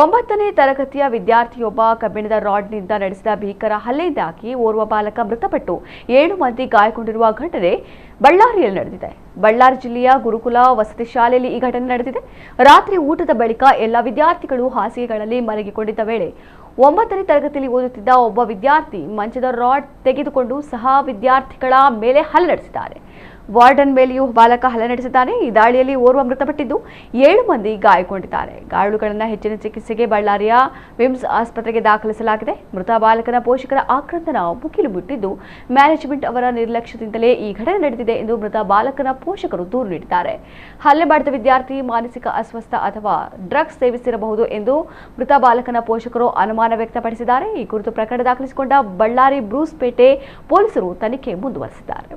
9ನೇ ತರಗತಿಯ ವಿದ್ಯಾರ್ಥಿಯೊಬ್ಬ ಕಬ್ಬಿಣದ ರಾಡ್ನಿಂದ ನಡೆಸಿದ ಭೀಕರ ಹಲ್ಲೆಯಿಂದಾಗಿ ಓರ್ವ ಬಾಲಕ ಮೃತಪಟ್ಟು 7 ಮಂದಿ ಗಾಯಗೊಂಡಿರುವ ಘಟನೆ ಬಳ್ಳಾರಿಯಲ್ಲಿ ನಡೆದಿದೆ. ಬಳ್ಳಾರಿ ಜಿಲ್ಲೆಯ ಗುರುಕುಲ ವಸತಿ ಶಾಲೆಯಲ್ಲಿ ಈ ಘಟನೆ ನಡೆದಿದೆ. ರಾತ್ರಿ ಊಟದ ಬಳಿಕ ಎಲ್ಲ ವಿದ್ಯಾರ್ಥಿಗಳು ಹಾಸಿಗೆಗಳಲ್ಲಿ ಮಲಗಿಕೊಂಡಿದ್ದ ವೇಳೆ 9ನೇ ತರಗತಿಯಲ್ಲಿ ಓದುತ್ತಿದ್ದ ಒಬ್ಬ ವಿದ್ಯಾರ್ಥಿ ಮಂಚದ ರಾಡ್ ತೆಗೆದುಕೊಂಡು ಸಹ ವಿದ್ಯಾರ್ಥಿಗಳ ಮೇಲೆ ಹಲ್ಲೆ ನಡೆಸಿದ್ದಾರೆ. ವಾರ್ಡನ್ ಮೇಲೆಯೂ ಬಾಲಕ ಹಲ್ಲೆ ನಡೆಸಿದ್ದಾನೆ. ಈ ದಾಳಿಯಲ್ಲಿ ಓರ್ವ ಮೃತಪಟ್ಟಿದ್ದು 7 ಮಂದಿ ಗಾಯಗೊಂಡಿದ್ದಾರೆ. ಗಾಯಾಳುಗಳನ್ನು ಹೆಚ್ಚಿನ ಚಿಕಿತ್ಸೆಗೆ ಬಳ್ಳಾರಿಯ ವಿಮ್ಸ್ ಆಸ್ಪತ್ರೆಗೆ ದಾಖಲಿಸಲಾಗಿದೆ. ಮೃತ ಬಾಲಕನ ಪೋಷಕರ ಆಕ್ರಂದನ ಮುಗಿಲು ಮುಟ್ಟಿದ್ದು ಮ್ಯಾನೇಜ್ಮೆಂಟ್ ಅವರ ನಿರ್ಲಕ್ಷ್ಯದಿಂದಲೇ ಈ ಘಟನೆ ನಡೆದಿದೆ ಎಂದು ಮೃತ ಬಾಲಕನ ಪೋಷಕರು ದೂರು ನೀಡಿದ್ದಾರೆ. ಹಲ್ಲೆ ಮಾಡಿದ ವಿದ್ಯಾರ್ಥಿ ಮಾನಸಿಕ ಅಸ್ವಸ್ಥ ಅಥವಾ ಡ್ರಗ್ಸ್ ಸೇವಿಸಿರಬಹುದು ಎಂದು ಮೃತ ಬಾಲಕನ ಪೋಷಕರು ಅನುಮಾನ ವ್ಯಕ್ತಪಡಿಸಿದ್ದಾರೆ. ಈ ಕುರಿತು ಪ್ರಕರಣ ದಾಖಲಿಸಿಕೊಂಡ ಬಳ್ಳಾರಿ ಬ್ರೂಸ್ಪೇಟೆ ಪೊಲೀಸರು ತನಿಖೆ ಮುಂದುವರೆಸಿದ್ದಾರೆ.